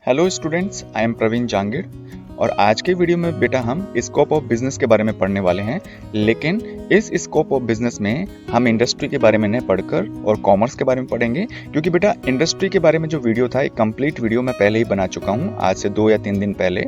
Hello students, I am Praveen Jangid और आज के वीडियो में बेटा हम स्कोप ऑफ बिजनेस के बारे में पढ़ने वाले हैं। लेकिन इस स्कोप ऑफ बिजनेस में हम इंडस्ट्री के बारे में नहीं पढ़कर और कॉमर्स के बारे में पढ़ेंगे, क्योंकि बेटा इंडस्ट्री के बारे में जो वीडियो था एक कंप्लीट वीडियो मैं पहले ही बना चुका हूं, आज से 2 या 3 दिन पहले।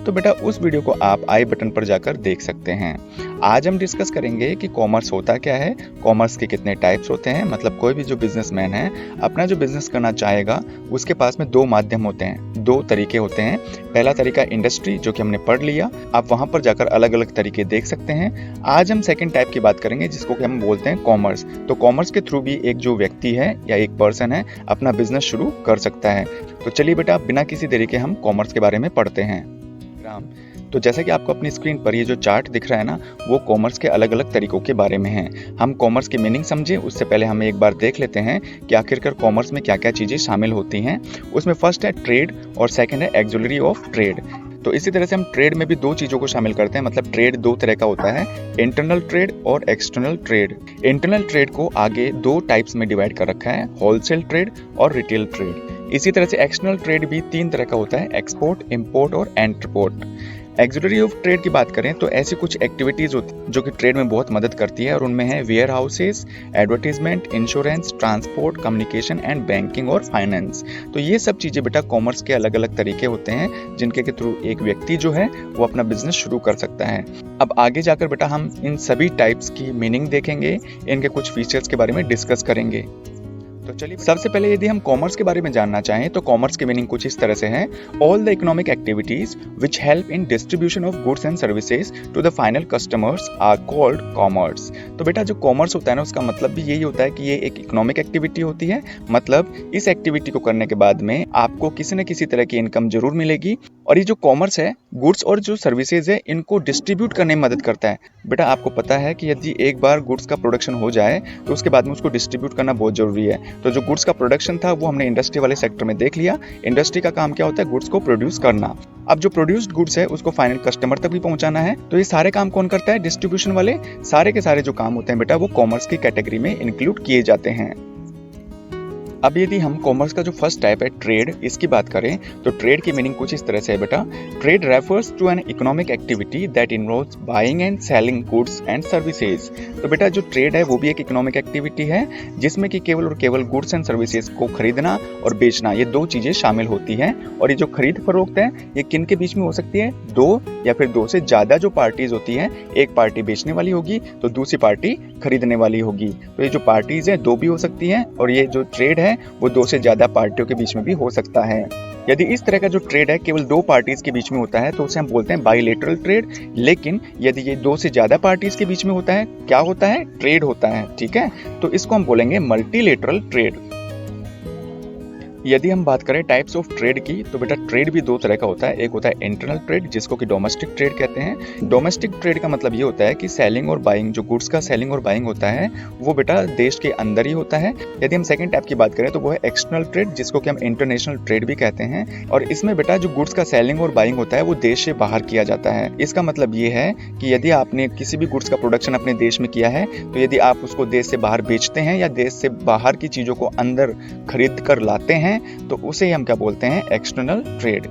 तो बेटा उस वीडियो को आप आई बटन पर जाकर देख सकते हैं। आज हम डिस्कस करेंगे कि कॉमर्स होता क्या है, कॉमर्स के कितने टाइप्स होते हैं। मतलब कोई भी जो बिजनेसमैन है अपना जो बिजनेस करना चाहेगा उसके पास में 2 माध्यम होते हैं, 2 तरीके होते हैं। पहला तरीका इंडस्ट्री, जो कि हमने पढ़ लिया, आप वहां पर जाकर अलग अलग तरीके देख सकते हैं। आज हम सेकंड टाइप की बात करेंगे जिसको कि हम बोलते हैं कॉमर्स। तो कॉमर्स के थ्रू भी एक जो व्यक्ति है या एक पर्सन है अपना बिजनेस शुरू कर सकता है। तो चलिए बेटा बिना किसी देरी के हम कॉमर्स के बारे में पढ़ते हैं। तो जैसा कि आपको अपनी स्क्रीन पर ये जो चार्ट दिख रहा है ना, वो कॉमर्स के अलग अलग तरीकों के बारे में है। हम कॉमर्स की मीनिंग समझे उससे पहले हम एक बार देख लेते हैं कि आखिरकार कॉमर्स में क्या क्या चीजें शामिल होती हैं। उसमें फर्स्ट है ट्रेड और सेकंड है एक्सुलरी ऑफ ट्रेड। तो इसी तरह से हम ट्रेड में भी 2 चीजों को शामिल करते हैं। मतलब ट्रेड 2 तरह का होता है, इंटरनल ट्रेड और एक्सटर्नल ट्रेड। इंटरनल ट्रेड को आगे 2 टाइप्स में डिवाइड कर रखा है, होलसेल ट्रेड और रिटेल ट्रेड। इसी तरह से एक्सटर्नल ट्रेड भी 3 तरह का होता है, एक्सपोर्ट, इंपोर्ट और एंटरपोर्ट। एक्सुलरी ऑफ ट्रेड की बात करें तो ऐसी कुछ एक्टिविटीज होती जो कि ट्रेड में बहुत मदद करती है, और उनमें है warehouses, advertisement, insurance, transport, communication and banking और फाइनेंस। तो ये सब चीजें बेटा कॉमर्स के अलग अलग तरीके होते हैं जिनके के थ्रू एक व्यक्ति जो है वो अपना बिजनेस शुरू कर सकता है। अब आगे जाकर बेटा हम इन सभी टाइप्स की मीनिंग देखेंगे, इनके कुछ फीचर्स के बारे में डिस्कस करेंगे। तो चलिए सबसे पहले यदि हम कॉमर्स के बारे में जानना चाहें तो कॉमर्स की मीनिंग कुछ इस तरह से है, all the economic activities which help in distribution of goods and services to the final customers are called commerce. तो बेटा जो कॉमर्स होता है ना, उसका मतलब भी यही होता है कि ये एक इकोनॉमिक एक्टिविटी होती है। मतलब इस एक्टिविटी को करने के बाद में आपको किसी न किसी तरह की इनकम जरूर मिलेगी, और ये जो कॉमर्स है गुड्स और जो सर्विसेज है इनको डिस्ट्रीब्यूट करने में मदद करता है। बेटा आपको पता है कि यदि एक बार गुड्स का प्रोडक्शन हो जाए तो उसके बाद में उसको डिस्ट्रीब्यूट करना बहुत जरूरी है। तो जो गुड्स का प्रोडक्शन था वो हमने इंडस्ट्री वाले सेक्टर में देख लिया। इंडस्ट्री का काम क्या होता है, गुड्स को प्रोड्यूस करना। अब जो प्रोड्यूस्ड गुड्स है उसको फाइनल कस्टमर तक भी पहुंचाना है। तो ये सारे काम कौन करता है, डिस्ट्रीब्यूशन वाले। सारे के सारे जो काम होते हैं बेटा वो कॉमर्स की कैटेगरी में इंक्लूड किए जाते हैं। अब यदि हम कॉमर्स का जो फर्स्ट टाइप है ट्रेड, इसकी बात करें तो ट्रेड की मीनिंग कुछ इस तरह से है बेटा, trade refers to an economic activity that involves buying and selling goods and services. तो बेटा जो ट्रेड है वो भी एक इकोनॉमिक एक्टिविटी है जिसमें कि केवल और केवल गुड्स एंड सर्विसेज को खरीदना और बेचना, ये 2 चीजें शामिल होती हैं। और ये जो खरीद फरोख्त है ये किन के बीच में हो सकती है, 2 या फिर 2 से ज्यादा जो पार्टीज होती हैं। एक पार्टी बेचने वाली होगी तो दूसरी पार्टी खरीदने वाली होगी। तो ये जो पार्टीज है 2 भी हो सकती हैं, और ये जो ट्रेड है वो 2 से ज्यादा पार्टियों के बीच में भी हो सकता है। यदि इस तरह का जो ट्रेड है केवल 2 पार्टीज के बीच में होता है तो उसे हम बोलते हैं बाइलेटरल ट्रेड। लेकिन यदि ये 2 से ज्यादा पार्टीज के बीच में होता है, क्या होता है, ट्रेड होता है। ठीक है, तो इसको हम बोलेंगे मल्टीलेटरल ट्रेड। यदि हम बात करें टाइप्स ऑफ ट्रेड की तो बेटा ट्रेड भी 2 तरह का होता है। एक होता है इंटरनल ट्रेड जिसको कि डोमेस्टिक ट्रेड कहते हैं। डोमेस्टिक ट्रेड का मतलब ये होता है कि सेलिंग और बाइंग, जो गुड्स का सेलिंग और बाइंग होता है वो बेटा देश के अंदर ही होता है। यदि हम सेकंड टाइप की बात करें तो वो है एक्सटर्नल ट्रेड जिसको कि हम इंटरनेशनल ट्रेड भी कहते हैं। और इसमें बेटा जो गुड्स का सेलिंग और बाइंग होता है वो देश से बाहर किया जाता है। इसका मतलब ये है कि यदि आपने किसी भी गुड्स का प्रोडक्शन अपने देश में किया है तो यदि आप उसको देश से बाहर बेचते हैं या देश से बाहर की चीजों को अंदर खरीद कर लाते हैं तो उसे हम क्या बोलते हैं, एक्सटर्नल ट्रेड।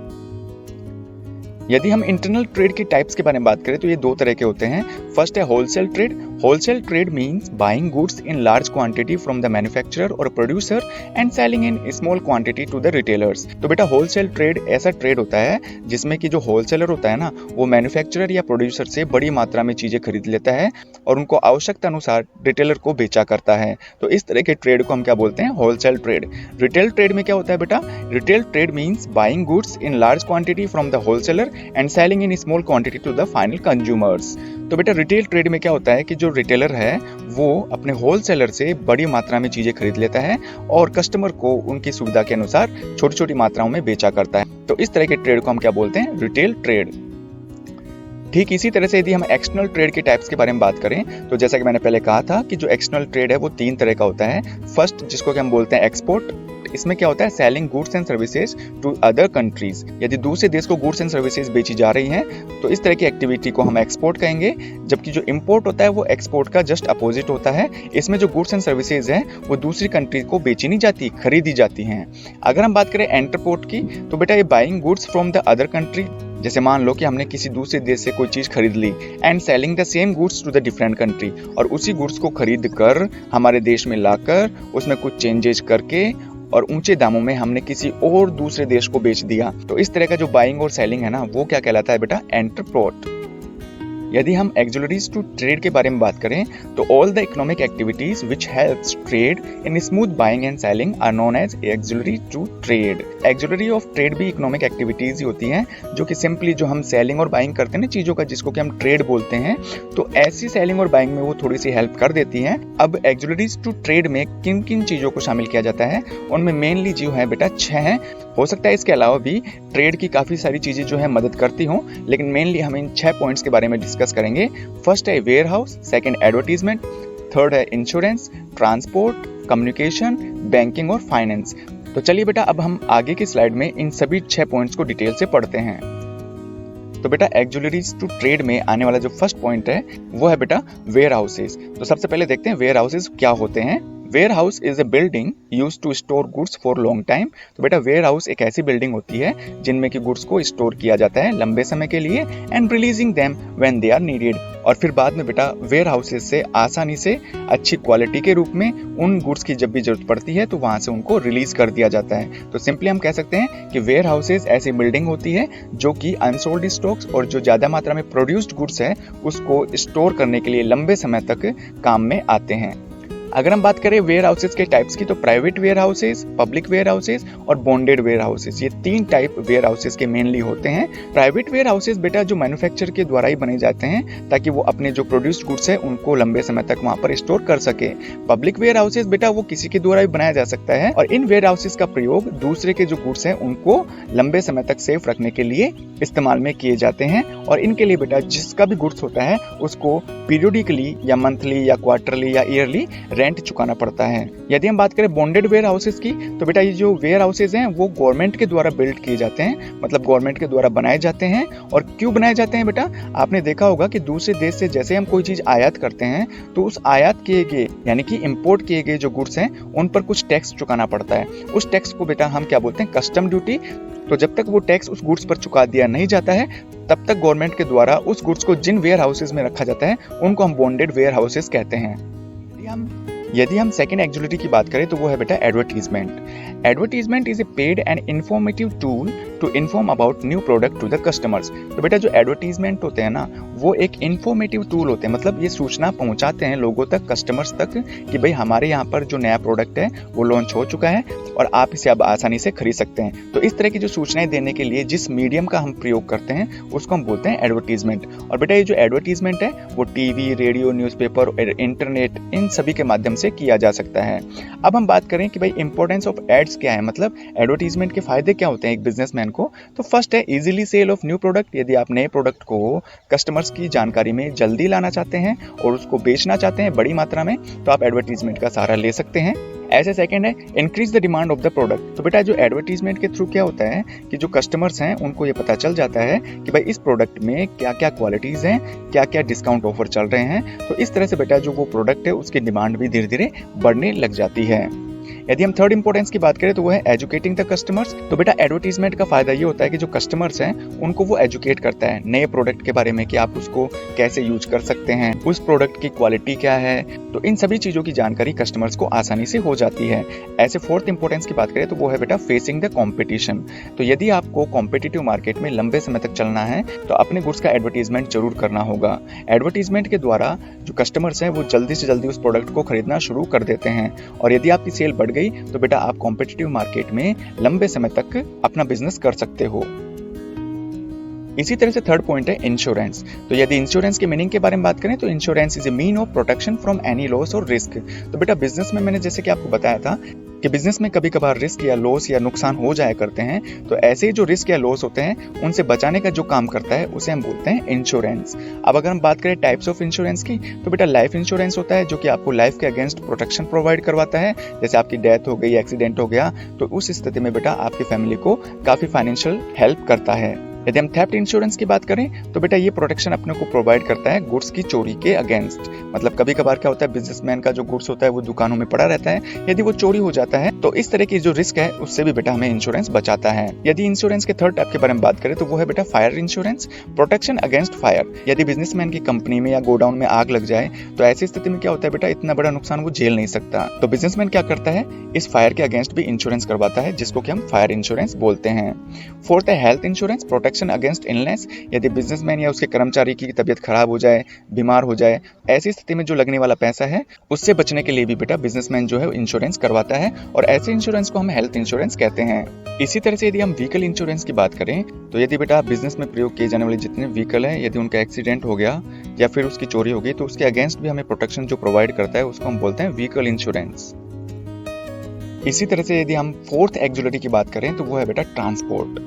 यदि हम इंटरनल ट्रेड के टाइप्स के बारे में बात करें तो ये 2 तरह के होते हैं। फर्स्ट है wholesale trade. Wholesale trade means buying goods in large quantity from the manufacturer or producer and selling in small quantity to the retailers. तो बेटा होलसेल ट्रेड ऐसा ट्रेड होता है जिसमें कि जो होलसेलर होता है ना वो मैन्युफैक्चरर या प्रोड्यूसर से बड़ी मात्रा में चीजें खरीद लेता है और उनको आवश्यकता अनुसार रिटेलर को बेचा करता है। तो इस तरह के ट्रेड को हम क्या बोलते हैं, होलसेल ट्रेड। रिटेल ट्रेड में क्या होता है बेटा, retail trade means buying goods in large quantity from the wholesaler and selling in small quantity to the final consumers. तो बेटा रिटेल ट्रेड में क्या होता है कि जो रिटेलर है वो अपने होलसेलर से बड़ी मात्रा में चीजें खरीद लेता है और कस्टमर को उनकी सुविधा के अनुसार छोटी छोटी मात्राओं में बेचा करता है। तो इस तरह के ट्रेड को हम क्या बोलते हैं, रिटेल ट्रेड। ठीक इसी तरह से यदि हम एक्सटर्नल ट्रेड के टाइप्स के बारे में बात करें तो जैसा कि मैंने पहले कहा था कि जो एक्सटर्नल ट्रेड है वो 3 तरह का होता है। फर्स्ट जिसको कि हम बोलते हैं एक्सपोर्ट, इसमें क्या होता है, selling goods and services to other countries. यदि दूसरे देश को गुड्स एंड सर्विसेज बेची जा रही हैं तो इस तरह की एक्टिविटी को हम एक्सपोर्ट कहेंगे, जबकि जो इंपोर्ट होता है वो एक्सपोर्ट का जस्ट अपोजिट होता है। इसमें जो गुड्स एंड सर्विसेज हैं वो दूसरी कंट्री को बेची नहीं जाती, खरीदी जाती हैं। अगर हम बात करें एंटरपोर्ट की तो बेटा ये buying goods from the other country, जैसे मान लो कि हमने किसी दूसरे देश से कोई चीज खरीद ली and selling the same goods to the different country, और उसी गुड्स को खरीद कर हमारे देश में लाकर उसमें कुछ चेंजेस करके और ऊंचे दामों में हमने किसी और दूसरे देश को बेच दिया। तो इस तरह का जो बाइंग और सेलिंग है ना, वो क्या कहलाता है बेटा, एंटरपोर्ट। यदि हम एक्सुलरीज टू ट्रेड के बारे में बात करें तो all the economic activities which helps trade in smooth buying and selling are known as auxiliary to trade. Auxiliary of trade भी इकोनॉमिक एक्टिविटीज ही होती हैं जो कि सिंपली जो हम सेलिंग और बाइंग करते हैं ना चीजों का, जिसको कि हम ट्रेड बोलते हैं, तो ऐसी सेलिंग और बाइंग में वो थोड़ी सी हेल्प कर देती हैं। अब एक्सुलरीज टू ट्रेड में किन किन चीजों को शामिल किया जाता है, उनमें मेनली जो है बेटा 6 हैं। हो सकता है इसके अलावा भी ट्रेड की काफी सारी चीजें जो है मदद करती हों, लेकिन मेनली हम इन 6 पॉइंट्स के बारे में डिस्कस करेंगे। फर्स्ट है warehouse, second advertisement, third है इंश्योरेंस, ट्रांसपोर्ट, कम्युनिकेशन, बैंकिंग और फाइनेंस। तो चलिए बेटा अब हम आगे की स्लाइड में इन सभी 6 पॉइंट्स को डिटेल से पढ़ते हैं। तो बेटा एक्सुलरीज टू ट्रेड में आने वाला जो फर्स्ट पॉइंट है वो है बेटा वेयर हाउसेज। तो सबसे पहले देखते हैं वेयर हाउसेज क्या होते हैं। Warehouse is a building used to store goods for long time. तो बेटा वेयर हाउस एक ऐसी बिल्डिंग होती है जिनमें कि गुड्स को स्टोर किया जाता है लंबे समय के लिए and releasing them when they are needed, और फिर बाद में बेटा वेयर हाउसेज से आसानी से अच्छी क्वालिटी के रूप में उन गुड्स की जब भी जरूरत पड़ती है तो वहां से उनको रिलीज कर दिया जाता है। तो सिंपली हम कह सकते हैं कि वेयर हाउसेज ऐसी बिल्डिंग होती है जो कि अनसोल्ड स्टॉक्स और जो ज्यादा मात्रा में प्रोड्यूस्ड गुड्स है उसको स्टोर करने के लिए लंबे समय तक काम में आते हैं। अगर हम बात करें वेयर हाउसेज के टाइप्स की तो private warehouses, public warehouses और बॉन्डेड वेयर हाउसेज, ये 3 टाइप वेयर हाउसेज के मेनली होते हैं। प्राइवेट वेयर हाउसेज बेटा जो मैन्युफैक्चर के द्वारा ही बने जाते हैं ताकि वो अपने जो प्रोड्यूस्ड गुड्स है उनको लंबे समय तक वहां पर स्टोर कर सके। पब्लिक वेयर हाउसेज बेटा वो किसी के द्वारा भी बनाया जा सकता है और इन वेयर हाउसेज का प्रयोग दूसरे के जो गुड्स है उनको लंबे समय तक सेफ रखने के लिए इस्तेमाल में किए जाते हैं, और इनके लिए बेटा जिसका भी गुड्स होता है उसको पीरियोडिकली या मंथली या क्वार्टरली या ईयरली रेंट चुकाना पड़ता है। यदि हम बात करें बॉन्डेड वेयर हाउसेज की तो बेटा ये जो वेयर हाउसेज हैं वो गवर्नमेंट के द्वारा बिल्ड किए जाते हैं, मतलब गवर्नमेंट के द्वारा बनाए जाते हैं। और क्यों बनाए जाते हैं बेटा, आपने देखा होगा कि दूसरे देश से जैसे हम कोई चीज आयात करते हैं तो उस आयात किए गए यानी कि इंपोर्ट किए गए जो गुड्स हैं उन पर कुछ टैक्स चुकाना पड़ता है। उस टैक्स को बेटा हम क्या बोलते हैं, कस्टम ड्यूटी। तो जब तक वो टैक्स उस गुड्स पर चुका दिया नहीं जाता है तब तक गवर्नमेंट के द्वारा उस गुड्स को जिन वेयर हाउसेज में रखा जाता है उनको हम बॉन्डेड वेयर हाउसेज कहते हैं। यदि हम सेकेंड एक्सुलरी की बात करें तो वो है बेटा advertisement. Advertisement is a paid and informative tool to inform about new product to the customers. तो बेटा जो एडवर्टीजमेंट होते हैं ना वो एक इंफॉर्मेटिव टूल होते हैं, मतलब ये सूचना पहुंचाते हैं लोगों तक, कस्टमर्स तक कि भाई हमारे यहाँ पर जो नया प्रोडक्ट है वो लॉन्च हो चुका है और आप इसे अब आसानी से खरीद सकते हैं। तो इस तरह की जो सूचनाएं देने के लिए जिस मीडियम का हम प्रयोग करते हैं उसको हम बोलते हैं एडवर्टीजमेंट। और बेटा ये जो एडवर्टीजमेंट है वो टीवी, रेडियो, न्यूज़पेपर और इंटरनेट इन सभी के माध्यम से किया जा सकता है। अब हम बात करें कि भाई इंपॉर्टेंस ऑफ एड्स क्या है, मतलब एडवर्टीजमेंट के फायदे क्या होते हैं एक बिजनेसमैन को। तो फर्स्ट है easily sale of new product. यदि आप नए प्रोडक्ट को कस्टमर्स की जानकारी में जल्दी लाना चाहते हैं और उसको बेचना चाहते हैं बड़ी मात्रा में तो आप एडवर्टीजमेंट का सहारा ले सकते हैं। ऐसे सेकंड है increase the demand of the product. तो बेटा जो एडवर्टीजमेंट के थ्रू क्या होता है कि जो कस्टमर्स हैं उनको ये पता चल जाता है कि भाई इस प्रोडक्ट में क्या क्या क्वालिटीज हैं, क्या क्या डिस्काउंट ऑफर चल रहे हैं। तो इस तरह से बेटा जो वो प्रोडक्ट है उसकी डिमांड भी धीरे धीरे बढ़ने लग जाती है। यदि हम थर्ड इंपॉर्टेंस की बात करें तो वो है एजुकेटिंग द कस्टमर्स। तो बेटा एडवर्टीजमेंट का फायदा ये होता है कि जो कस्टमर्स हैं उनको वो एजुकेट करता है नए प्रोडक्ट के बारे में कि आप उसको कैसे यूज कर सकते हैं, उस प्रोडक्ट की क्वालिटी क्या है। तो इन सभी चीजों की जानकारी कस्टमर्स को आसानी से हो जाती है। ऐसे फोर्थ इंपॉर्टेंस की बात करें तो वो है बेटा फेसिंग द कॉम्पिटिशन। तो यदि आपको कॉम्पिटिटिव मार्केट में लंबे समय तक चलना है तो अपने गुड्स का एडवर्टीजमेंट जरूर करना होगा। एडवर्टीजमेंट के द्वारा जो कस्टमर्स हैं वो जल्दी से जल्दी उस प्रोडक्ट को खरीदना शुरू कर देते हैं, और यदि आपकी सेल बढ़ गई तो बेटा आप कॉम्पिटिटिव मार्केट में लंबे समय तक अपना बिजनेस कर सकते हो। इसी तरह से थर्ड पॉइंट है इंश्योरेंस। तो यदि इंश्योरेंस के मीनिंग के बारे में बात करें तो insurance is a mean of protection from any loss और रिस्क। तो बेटा बिजनेस में मैंने जैसे कि आपको बताया था कि बिजनेस में कभी कभार रिस्क या लॉस या नुकसान हो जाया करते हैं, तो ऐसे जो रिस्क या लॉस होते हैं उनसे बचाने का जो काम करता है उसे हम बोलते हैं इंश्योरेंस। अब अगर हम बात करें टाइप्स ऑफ इंश्योरेंस की, तो बेटा लाइफ इंश्योरेंस होता है जो कि आपको लाइफ के अगेंस्ट प्रोटेक्शन प्रोवाइड करवाता है। जैसे आपकी डेथ हो गई, एक्सीडेंट हो गया, तो उस स्थिति में बेटा आपकी फैमिली को काफी फाइनेंशियल हेल्प करता है। यदि हम थेफ्ट इंश्योरेंस की बात करें तो बेटा ये प्रोटेक्शन अपने को प्रोवाइड करता है गुड्स की चोरी के अगेंस्ट। मतलब कभी कभार क्या होता है, बिजनेसमैन का जो गुड्स होता है वो दुकानों में पड़ा रहता है, यदि वो चोरी हो जाता है तो इस तरह की जो रिस्क है उससे भी बेटा हमें इंश्योरेंस बचाता है। यदि इंश्योरेंस के थर्ड टाइप के बारे में बात करें तो वो है बेटा fire insurance, protection against fire. यदि बिजनेसमैन की कंपनी में या गोडाउन में आग लग जाए तो ऐसी स्थिति में क्या होता है बेटा, इतना बड़ा नुकसान वो झेल नहीं सकता, तो बिजनेसमैन क्या करता है, इस फायर के अगेंस्ट भी इंश्योरेंस करवाता है, जिसको कि हम फायर इंश्योरेंस बोलते हैं। फोर्थ है health insurance, protection against illness. यदि बिजनेसमैन या उसके कर्मचारी की तबीयत खराब हो जाए, बीमार हो जाए, ऐसी स्थिति में जो लगने वाला पैसा है उससे बचने के लिए भी बेटा बिजनेसमैन जो है इंश्योरेंस करवाता है, और ऐसे इंश्योरेंस को हम हेल्थ इंश्योरेंस कहते हैं। इसी तरह से यदि हम व्हीकल इंश्योरेंस की बात करें तो यदि बेटा बिजनेस में प्रयोग किए जाने वाले जितने व्हीकल हैं, यदि उनका एक्सीडेंट हो गया या फिर उसकी चोरी हो गई तो उसके अगेंस्ट भी हमें प्रोटेक्शन जो प्रोवाइड करता है उसको हम बोलते हैं व्हीकल इंश्योरेंस। इसी तरह से यदि हम फोर्थ एक्जुलरी की बात करें तो वो है बेटा ट्रांसपोर्ट।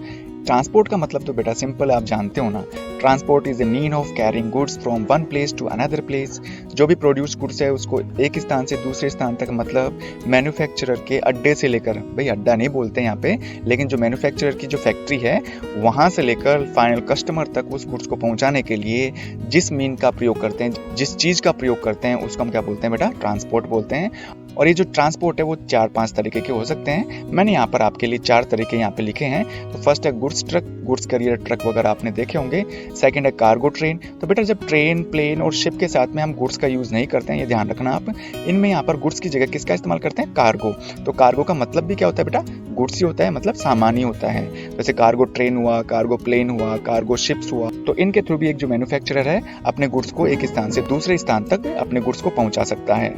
ट्रांसपोर्ट का मतलब तो बेटा सिंपल आप जानते हो ना, transport is a mean of carrying goods from one place to another place. जो भी प्रोड्यूस गुड्स है उसको एक स्थान से दूसरे स्थान तक, मतलब मैन्युफैक्चरर के अड्डे से लेकर, भाई अड्डा नहीं बोलते यहाँ पे, लेकिन जो मैन्युफैक्चरर की जो फैक्ट्री है वहां से लेकर फाइनल कस्टमर तक उस गुड्स को पहुंचाने के लिए जिस मीन का प्रयोग करते हैं, जिस चीज का प्रयोग करते हैं उसको हम क्या बोलते हैं बेटा, ट्रांसपोर्ट बोलते हैं। और ये जो ट्रांसपोर्ट है वो 4-5 तरीके के हो सकते हैं। मैंने यहाँ पर आपके लिए 4 तरीके यहाँ पे लिखे हैं। तो फर्स्ट है goods truck, goods career truck वगैरह आपने देखे होंगे। सेकंड है कार्गो ट्रेन। तो बेटा जब ट्रेन, प्लेन और शिप के साथ में हम गुड्स का यूज नहीं करते हैं, ये ध्यान रखना आप, इनमें यहाँ पर गुड्स की जगह किसका इस्तेमाल करते हैं, कार्गो। तो कार्गो का मतलब भी क्या होता है बेटा, गुड्स ही होता है, मतलब सामान ही होता है। जैसे कार्गो ट्रेन हुआ, कार्गो प्लेन हुआ, कार्गो शिप्स हुआ, तो इनके थ्रू भी एक जो मैन्युफैक्चरर है अपने गुड्स को एक स्थान से दूसरे स्थान तक अपने गुड्स को पहुंचा सकता है।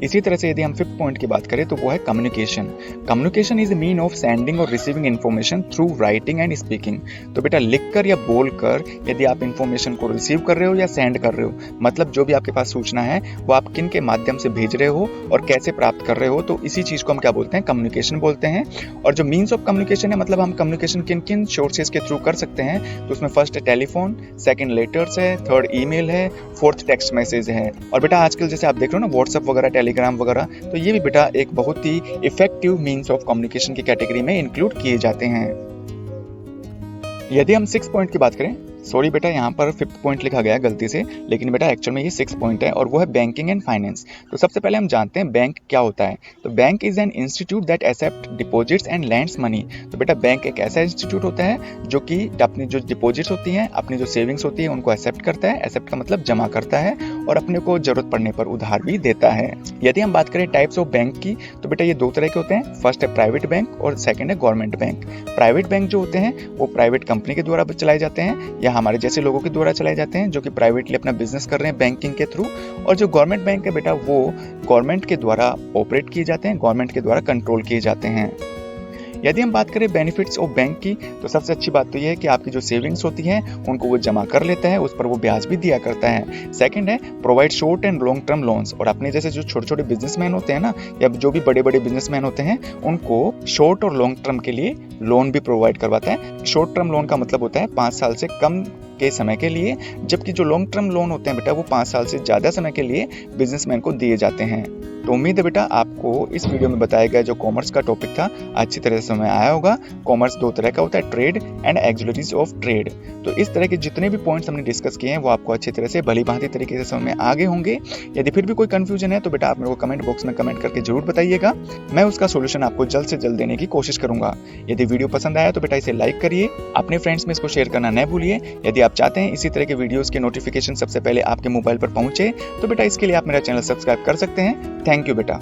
इसी तरह से यदि हम फिफ्थ पॉइंट की बात करें तो वो है communication. Communication is mean of sending और receiving information through writing and speaking. तो बेटा लिखकर या बोलकर यदि आप इन्फॉर्मेशन को रिसीव कर रहे हो या सेंड कर रहे हो, मतलब जो भी आपके पास सूचना है वो आप किन के माध्यम से भेज रहे हो और कैसे प्राप्त कर रहे हो, तो इसी चीज को हम क्या बोलते हैं, कम्युनिकेशन बोलते हैं। और जो मीन्स ऑफ कम्युनिकेशन है, मतलब हम कम्युनिकेशन किन किन सोर्सेज के थ्रू कर सकते हैं, तो उसमें फर्स्ट है टेलीफोन, सेकंड लेटर्स है, थर्ड ईमेल है, फोर्थ टेक्स्ट मैसेज है। और बेटा आजकल जैसे आप देख रहे हो ना व्हाट्सएप वगैरह, टेलीग्राम वगैरह, तो ये भी बेटा एक बहुत ही इफेक्टिव मीन्स ऑफ कम्युनिकेशन की कैटेगरी में इंक्लूड किए जाते हैं। यदि हम 6 पॉइंट की बात करें, सॉरी बेटा यहाँ पर 5th पॉइंट लिखा गया गलती से, लेकिन बेटा एक्चुअल में ये 6 पॉइंट है और वो है बैंकिंग एंड फाइनेंस। तो सबसे पहले हम जानते हैं बैंक क्या होता है। तो bank is an institute that accept deposits and lends money. तो बेटा बैंक एक ऐसा इंस्टीट्यूट होता है जो कि अपनी जो डिपॉजिट्स होती हैं, अपनी जो सेविंग्स होती है उनको एक्सेप्ट करता है। एक्सेप्ट का मतलब जमा करता है और अपने को जरूरत पड़ने पर उधार भी देता है। यदि हम बात करें टाइप्स ऑफ बैंक की, तो बेटा ये 2 तरह के होते हैं। फर्स्ट है प्राइवेट बैंक और सेकंड है गवर्नमेंट बैंक। प्राइवेट बैंक जो होते हैं वो प्राइवेट कंपनी के द्वारा चलाए जाते हैं या हमारे जैसे लोगों के द्वारा चलाए जाते हैं जो कि प्राइवेटली अपना बिजनेस कर रहे हैं बैंकिंग के थ्रू। और जो गवर्नमेंट बैंक है बेटा वो गवर्नमेंट के द्वारा ऑपरेट किए जाते हैं, गवर्नमेंट के द्वारा कंट्रोल किए जाते हैं। यदि हम बात करें बेनिफिट्स ऑफ बैंक की, तो सबसे अच्छी बात तो यह है कि आपकी जो सेविंग्स होती हैं उनको वो जमा कर लेता है, उस पर वो ब्याज भी दिया करता है। सेकंड है provide short and long term loans. और अपने जैसे जो छोटे छोटे बिजनेसमैन होते हैं ना, या जो भी बड़े बड़े बिजनेसमैन होते हैं, उनको शॉर्ट और लॉन्ग टर्म के लिए लोन भी प्रोवाइड करवाता है। शॉर्ट टर्म लोन का मतलब होता है 5 साल से कम के समय के लिए, जबकि जो लॉन्ग टर्म लोन होते हैं बेटा वो 5 साल से ज्यादा समय के लिए बिजनेसमैन को दिए जाते हैं। तो उम्मीद है बेटा आपको इस वीडियो में बताया गया जो कॉमर्स का टॉपिक था अच्छी तरह से समझ आया होगा। कॉमर्स 2 तरह का होता है, ट्रेड एंड एक्सुलरीज ऑफ ट्रेड। तो इस तरह के जितने भी पॉइंट्स हमने डिस्कस किए हैं वो आपको अच्छी तरह से भली भांति तरीके से समझ में आ गए होंगे। यदि फिर भी कोई कंफ्यूजन है तो बेटा आप मेरे को कमेंट बॉक्स में कमेंट करके जरूर बताइएगा, मैं उसका सोल्यूशन आपको जल्द से जल्द देने की कोशिश करूंगा। यदि वीडियो पसंद आया तो बेटा इसे लाइक करिए, अपने फ्रेंड्स में इसको शेयर करना न भूलिए। यदि आप चाहते हैं इसी तरह के वीडियोस के नोटिफिकेशन सबसे पहले आपके मोबाइल पर पहुंचे तो बेटा इसके लिए आप मेरा चैनल सब्सक्राइब कर सकते हैं। थैंक यू बेटा।